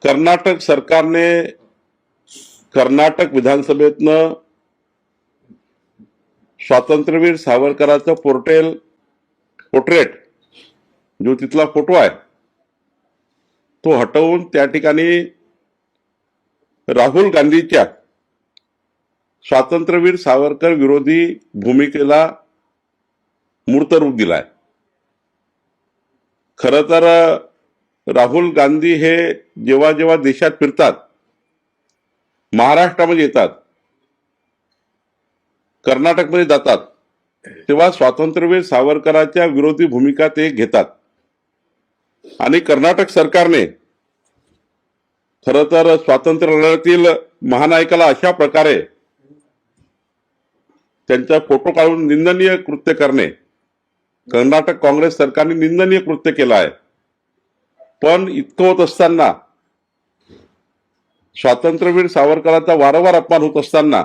कर्नाटक सरकारने कर्नाटक विधानसभेतनं स्वातंत्र्यवीर सावरकरांचं पोर्ट्रेट जो तिथला फोटो आहे तो हटवून त्या ठिकाणी राहुल गांधीच्या स्वातंत्र्यवीर सावरकर विरोधी भूमिकेला मूर्त रूप दिलाय। खरं तर राहुल गांधी हे जेव्हा जेव्हा देशात फिरतात, महाराष्ट्रामध्ये येतात, कर्नाटकमध्ये जातात, तेव्हा स्वातंत्र्यवीर सावरकरांच्या विरोधी भूमिका ते घेतात। आणि कर्नाटक सरकारने खरं तर स्वातंत्र्य लढ्यातील महानायकाला अशा प्रकारे त्यांचा फोटो काढून निंदनीय कृत्य करणे, कर्नाटक काँग्रेस सरकारने निंदनीय कृत्य केलं आहे। पण इतकं होत असताना, स्वातंत्र्यवीर सावरकरांचा वारंवार अपमान होत असताना